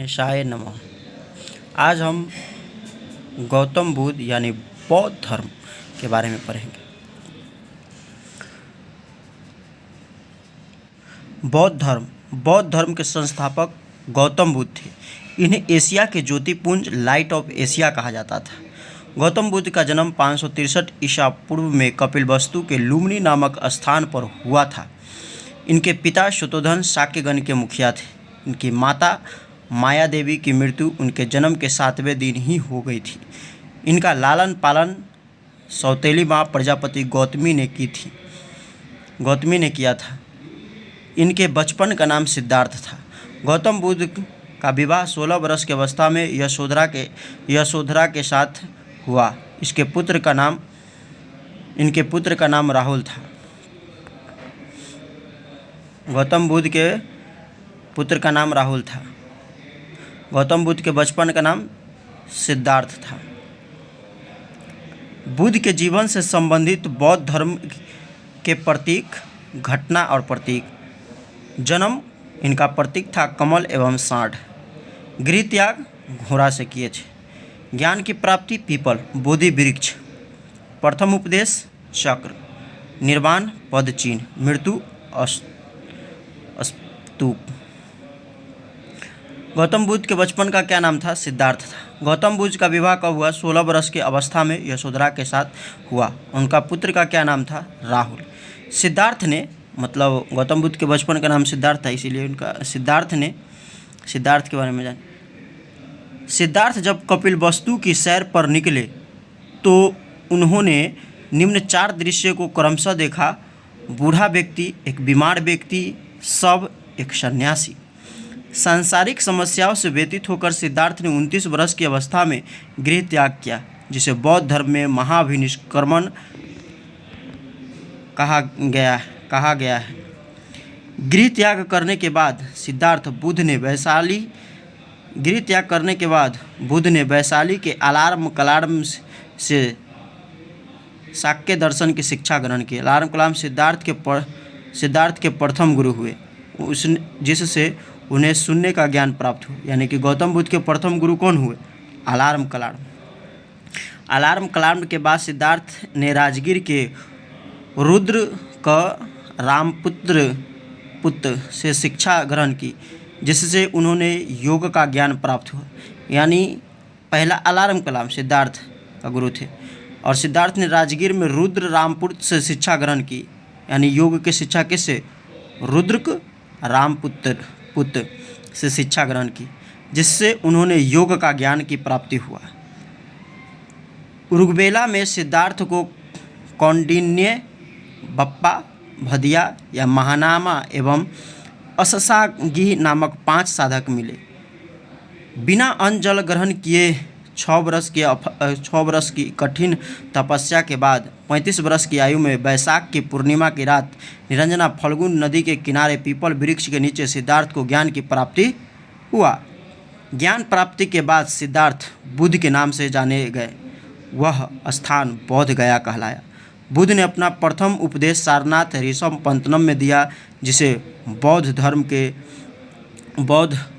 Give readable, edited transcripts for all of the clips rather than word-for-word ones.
ईशाय नमः। आज हम गौतम बुद्ध यानी बौद्ध धर्म के बारे में पढ़ेंगे। बौद्ध धर्म के संस्थापक गौतम बुद्ध थे। इन्हें एशिया के ज्योतिपुंज लाइट ऑफ एशिया कहा जाता था। गौतम बुद्ध का जन्म 563 ईसा पूर्व में कपिलवस्तु के लुम्बिनी नामक स्थान पर हुआ था। इनके पिता शुतोधन शाक्यगण के मुखिया थे। इनकी माता माया देवी की मृत्यु उनके जन्म के 7वें दिन ही हो गई थी। इनका लालन पालन सौतेली माँ प्रजापति गौतमी ने किया था। इनके बचपन का नाम सिद्धार्थ था। गौतम बुद्ध का विवाह 16 वर्ष की अवस्था में यशोधरा के साथ हुआ। इनके पुत्र का नाम राहुल था। गौतम बुद्ध के पुत्र का नाम राहुल था। गौतम बुद्ध के बचपन का नाम सिद्धार्थ था। बुद्ध के जीवन से संबंधित बौद्ध धर्म के प्रतीक, घटना और प्रतीक। जन्म, इनका प्रतीक था कमल एवं सांड। गृह त्याग घोड़ा से किए थे। ज्ञान की प्राप्ति पीपल, बोधि वृक्ष। प्रथम उपदेश चक्र। निर्वाण पद चिन्ह। मृत्यु स्तूप। गौतम बुद्ध के बचपन का क्या नाम था? सिद्धार्थ था। गौतम बुद्ध का विवाह कब हुआ? 16 वर्ष की अवस्था में यशोधरा के साथ हुआ। उनका पुत्र का क्या नाम था? राहुल। सिद्धार्थ ने, मतलब गौतम बुद्ध के बचपन का नाम सिद्धार्थ था, इसीलिए उनका सिद्धार्थ के बारे में जाने। सिद्धार्थ जब कपिलवस्तु की सैर पर निकले तो उन्होंने निम्न 4 दृश्य को क्रमशः देखा। बूढ़ा व्यक्ति, एक बीमार व्यक्ति, शव, एक सन्यासी। सांसारिक समस्याओं से व्यतीत होकर सिद्धार्थ ने 29 वर्ष की अवस्था में गृह त्याग किया, जिसे बौद्ध धर्म में महाभिनिष्क्रमण कहा गया है। गृह त्याग करने के बाद बुद्ध ने वैशाली के अलार्म कलाम से शाक्य दर्शन की शिक्षा ग्रहण की। अलार्म कलाम सिद्धार्थ के प्रथम गुरु हुए, जिससे उन्हें सुनने का ज्ञान प्राप्त हुआ। यानी कि गौतम बुद्ध के प्रथम गुरु कौन हुए? अलार्म कलाम के बाद सिद्धार्थ ने राजगीर के रुद्र का पुत्र से शिक्षा ग्रहण की, जिससे उन्होंने योग का ज्ञान प्राप्त हुआ। यानी पहला अलार्म कलाम सिद्धार्थ का गुरु थे, और सिद्धार्थ ने राजगीर में रुद्र रामपुत्र से शिक्षा ग्रहण की। यानी योग की शिक्षा किससे? रुद्र रामपुत्र से शिक्षा ग्रहण की, जिससे उन्होंने योग का ज्ञान की प्राप्ति हुआ। उरुग्वेला में सिद्धार्थ को कौंडिन्य, बप्पा, भदिया या महानामा एवं अससागी नामक 5 साधक मिले। बिना अन्न जल ग्रहण किए 6 वर्ष की कठिन तपस्या के बाद 35 वर्ष की आयु में वैशाख की पूर्णिमा की रात निरंजना फल्गुन नदी के किनारे पीपल वृक्ष के नीचे सिद्धार्थ को ज्ञान की प्राप्ति हुआ। ज्ञान प्राप्ति के बाद सिद्धार्थ बुद्ध के नाम से जाने गए। वह स्थान बौद्ध गया कहलाया। बुद्ध ने अपना प्रथम उपदेश सारनाथ ऋषभपंतनम में दिया, जिसे बौद्ध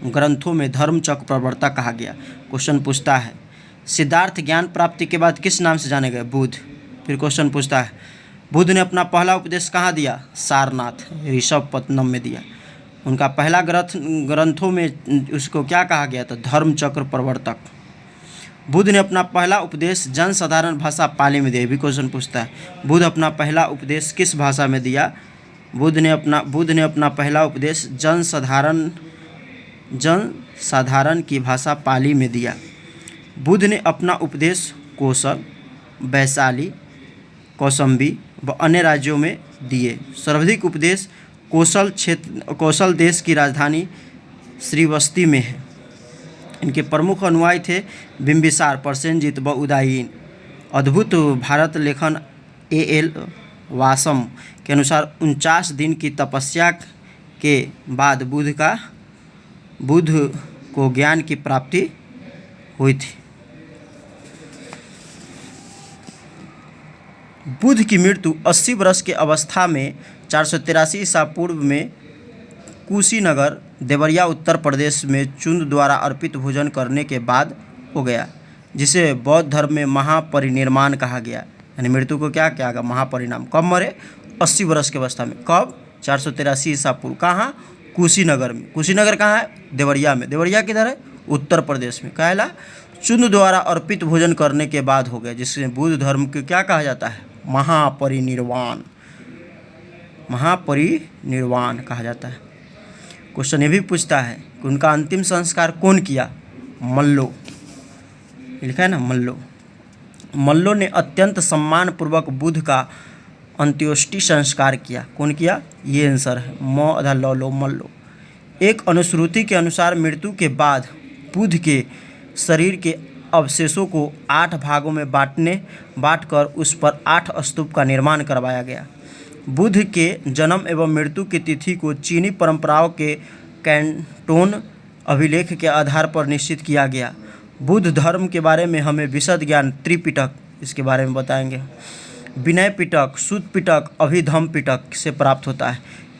ग्रंथों में धर्मचक्र प्रवर्तक कहा गया। क्वेश्चन पूछता है, सिद्धार्थ ज्ञान प्राप्ति के बाद किस नाम से जाने गए? बुद्ध। फिर क्वेश्चन पूछता है, बुद्ध ने अपना पहला उपदेश कहाँ दिया? सारनाथ ऋषभपंतनम में दिया। उनका पहला ग्रंथों में उसको क्या कहा गया था? धर्मचक्र प्रवर्तक। बुद्ध ने अपना पहला उपदेश जनसाधारण भाषा पाली में दिया। भी क्वेश्चन पूछता है, बुद्ध अपना पहला उपदेश किस भाषा में दिया? बुद्ध ने अपना पहला उपदेश जनसाधारण की भाषा पाली में दिया। बुद्ध ने अपना उपदेश कोसल, वैशाली, कौसंबी व अन्य राज्यों में दिए। सर्वाधिक उपदेश कौशल देश की राजधानी श्रीवस्ती में है। इनके प्रमुख अनुयायी थे बिंबिसार, प्रसेनजीत व उदयन। अद्भुत भारत लेखन A.L. वासम के अनुसार 49 दिन की तपस्या के बाद बुद्ध को ज्ञान की प्राप्ति हुई थी। बुद्ध की मृत्यु 80 वर्ष की अवस्था में 483 ईसा पूर्व में कुशीनगर देवरिया उत्तर प्रदेश में चुंद द्वारा अर्पित भोजन करने के बाद हो गया, जिसे बौद्ध धर्म में महापरिनिर्वाण कहा गया। यानी मृत्यु को क्या क्या गया, महापरिणाम। कब मरे? 80 वर्ष की अवस्था में। कब? 483 ईसा पूर्व। कहाँ? कुशीनगर में। कुशीनगर कहाँ है? देवरिया में। देवरिया किधर है? उत्तर प्रदेश में। कहला चुंद द्वारा अर्पित भोजन करने के बाद हो गया, जिससे बुद्ध धर्म को क्या कहा जाता है? महापरिनिर्वाण। महापरिनिर्वाण कहा जाता है। क्वेश्चन ये भी पूछता है कि उनका अंतिम संस्कार कौन किया? मल्लो। लिखा है ना, मल्लो। मल्लो ने अत्यंत सम्मानपूर्वक बुद्ध का अंत्योष्टि संस्कार किया। कौन किया? ये आंसर है, म अधा लो मल्लो। एक अनुश्रुति के अनुसार मृत्यु के बाद बुद्ध के शरीर के अवशेषों को 8 भागों में बांटकर उस पर 8 स्तूप का निर्माण करवाया गया। बुद्ध के जन्म एवं मृत्यु की तिथि को चीनी परंपराओं के कैंटोन अभिलेख के आधार पर निश्चित किया गया। बुद्ध धर्म के बारे में हमें विशद ज्ञान त्रिपिटक, इसके बारे में बताएंगे, विनय पिटक, सूत पिटक, अभिधम्म पिटक से प्राप्त होता है।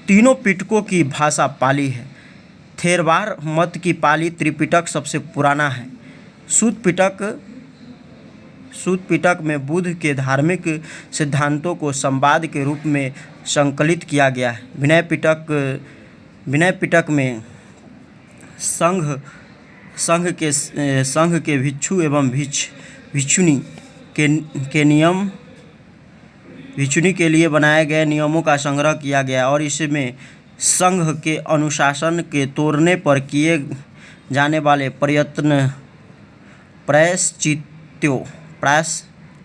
तीनों पिटकों की भाषा पाली है। थेरवाद मत की पाली त्रिपिटक सबसे पुराना है। सूत पिटक में बुद्ध के धार्मिक सिद्धांतों को संवाद के रूप में संकलित किया गया है। विनय पिटक में संघ के भिक्षु एवं भिक्षुनी के लिए बनाए गए नियमों का संग्रह किया गया और इसमें संघ के अनुशासन के तोड़ने पर किए जाने वाले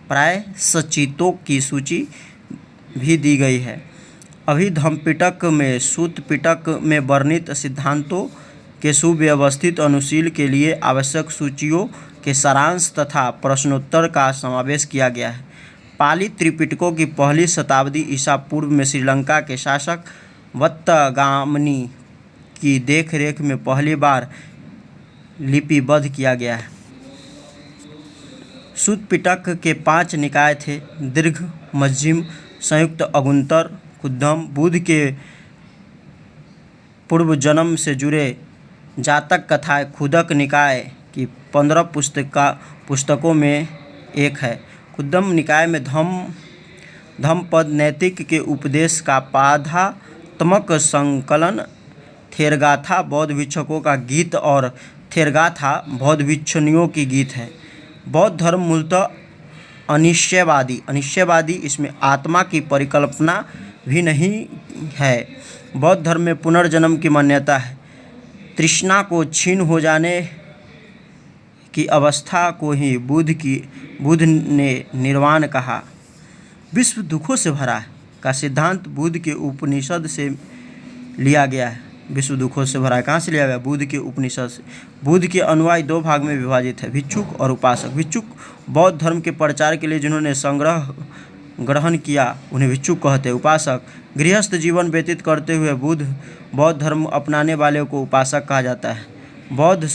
प्रायश्चित्तों की सूची भी दी गई है। अभिधम्म पिटक में सूत पिटक में वर्णित सिद्धांतों के सुव्यवस्थित अनुशील के लिए आवश्यक सूचियों के सारांश तथा प्रश्नोत्तर का समावेश किया गया है। पाली त्रिपिटकों की पहली शताब्दी ईसा पूर्व में श्रीलंका के शासक वत्तगामनी की देखरेख में पहली बार लिपिबद्ध किया गया है। सूत पिटक के 5 निकाय थे: दीर्घ, मध्यम, संयुक्त, अगुंतर, खुद्दम। बुद्ध के पूर्व जन्म से जुड़े जातक कथाएं खुदक निकाय की 15 पुस्तकों में एक है। खुद्दम निकाय में धम्मपद नैतिक के उपदेश का पाठात्मक संकलन, थेरगाथा बौद्ध भिक्षुकों का गीत और थेरगाथा बौद्ध भिक्षुणियों की गीत है। बौद्ध धर्म मूलतः अनिश्चयवादी, इसमें आत्मा की परिकल्पना भी नहीं है। बौद्ध धर्म में पुनर्जन्म की मान्यता है। तृष्णा को क्षीण हो जाने की अवस्था को ही बुद्ध ने निर्वाण कहा। विश्व दुखों से भरा है का सिद्धांत बुद्ध के उपनिषद से लिया गया है। विश्व दुखों से भरा है कहाँ से लिया गया? बुद्ध के उपनिषद से। बुद्ध के अनुयायी 2 भाग में विभाजित है, भिक्षुक और उपासक। भिक्षुक बौद्ध धर्म के प्रचार के लिए जिन्होंने संग्रह ग्रहण किया उन्हें भिक्षुक कहते हैं। उपासक गृहस्थ जीवन व्यतीत करते हुए बौद्ध धर्म अपनाने वाले को उपासक कहा जाता है। बौद्ध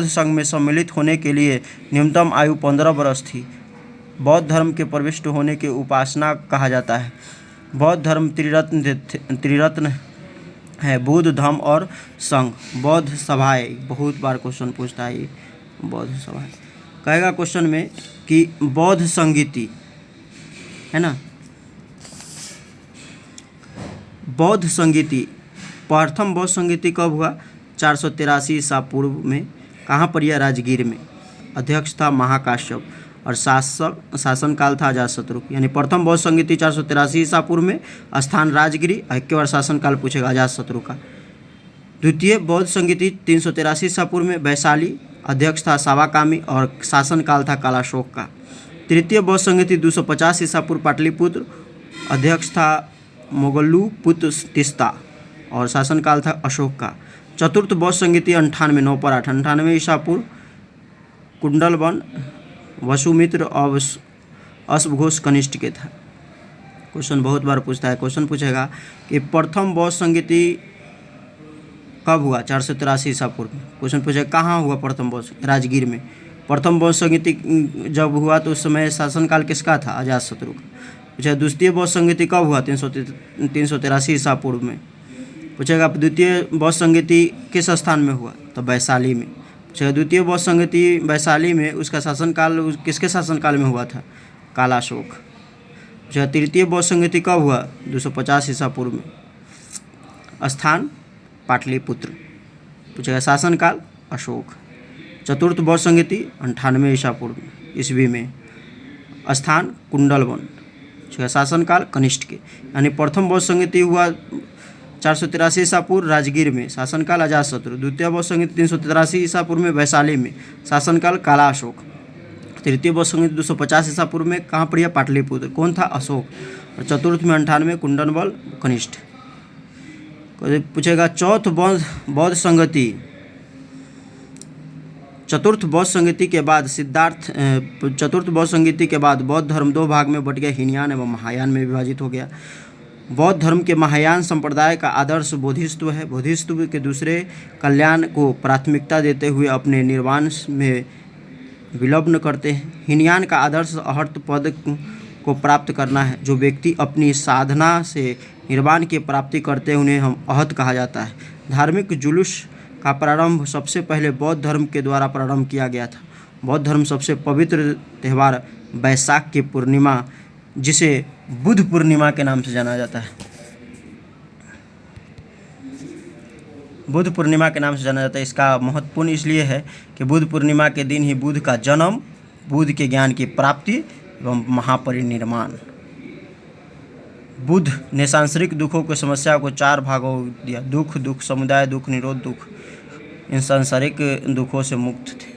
संघ में सम्मिलित होने के लिए न्यूनतम आयु 15 वर्ष थी। बौद्ध धर्म के प्रविष्ट होने के उपासना कहा जाता है। बौद्ध धर्म त्रिरत्न है, बुद्ध, धम्म और संघ। बौद्ध सभाएं, बहुत बार क्वेश्चन पूछता है ये बौद्ध सभाएं। कहेगा क्वेश्चन में कि बौद्ध संगीति है ना, बौद्ध संगीति, प्रथम बौद्ध संगीति कब हुआ? 483 ईसा पूर्व में। कहाँ पर यह? राजगीर में। अध्यक्ष था महाकाश्यप और शासनकाल था अजातशत्रु। यानी प्रथम बौद्ध संगीति 483 ईसा पूर्व में, स्थान राजगिरी। के बार शासनकाल पूछेगा अजातशत्रु का। द्वितीय बौद्ध संगीति 383 ईसा पूर्व में, वैशाली। अध्यक्ष था सावाकामी और शासनकाल था कालाशोक का। तृतीय बौद्ध संगीति 250 ईसा पूर्व, पाटलिपुत्र। अध्यक्ष था मोगल्लुपुत्र तिस्ता और शासनकाल था अशोक का। चतुर्थ बौद्ध संगीति 98 9 पर 8 98 ईसा पूर्व, कुंडलवन, वसुमित्र और अश्वघोष कनिष्ठ के था। क्वेश्चन बहुत बार पूछता है। क्वेश्चन पूछेगा कि प्रथम बौद्ध संगीति कब हुआ? 483 ईसा पूर्व में। क्वेश्चन पूछेगा कहाँ हुआ प्रथम बौद्ध? राजगीर में। प्रथम बौद्ध संगीति जब हुआ तो उस समय शासनकाल किसका था? अजातशत्रु का। पूछा द्वितीय बौद्ध संगीति कब हुआ? 383 ईसा पूर्व में। पूछेगा द्वितीय बौद्ध संगीति किस स्थान में हुआ, तो वैशाली में। पूछेगा द्वितीय बौद्ध संगीति वैशाली में, उसका शासनकाल किसके शासनकाल में हुआ था, कालाशोक। पूछेगा तृतीय बौद्ध संगीति कब हुआ, 250 ईसा पूर्व में। स्थान पाटलिपुत्र। पूछेगा शासनकाल अशोक। चतुर्थ बौद्ध संगीति 98 ईसा पूर्व ईस्वी में। स्थान कुंडलवन। पूछेगा शासनकाल कनिष्ठ के। यानी प्रथम बौद्ध संगीति हुआ 483 ईसा पूर्व राजगीर में, शासनकाल अजातशत्रु। द्वितीय बौद्ध संगीति 383 ईसा पूर्व में वैशाली में, शासनकाल काला अशोक। तृतीय बौद्ध संगीति 250 ईसा पूर्व में कहाँ पर, पाटलिपुत्र। कौन था, अशोक। और चतुर्थ में 98 कुंडलवन कनिष्ठ। पूछेगा चतुर्थ बौद्ध संगीति के बाद बौद्ध धर्म दो भाग में बट गया, हीनयान एवं महायान में विभाजित हो गया। बौद्ध धर्म के महायान संप्रदाय का आदर्श बोधिसत्व है। बोधिसत्व के दूसरे कल्याण को प्राथमिकता देते हुए अपने निर्वाण में विलग्न करते हैं। हीनयान का आदर्श अहर्त पद को प्राप्त करना है। जो व्यक्ति अपनी साधना से निर्वाण की प्राप्ति करते हैं उन्हें हम अहत कहा जाता है। धार्मिक जुलूस का प्रारंभ सबसे पहले बौद्ध धर्म के द्वारा प्रारंभ किया गया था। बौद्ध धर्म सबसे पवित्र त्यौहार बैसाख की पूर्णिमा, जिसे बुद्ध पूर्णिमा के नाम से जाना जाता है, बुद्ध पूर्णिमा के नाम से जाना जाता है। इसका महत्वपूर्ण इसलिए है कि बुद्ध पूर्णिमा के दिन ही बुद्ध का जन्म, बुद्ध के ज्ञान की प्राप्ति एवं महापरिनिर्वाण। बुद्ध ने सांसारिक दुखों की समस्या को 4 भागों में दिया। दुख, समुदाय दुख, निरोध दुख। इन सांसारिक दुखों से मुक्त थे।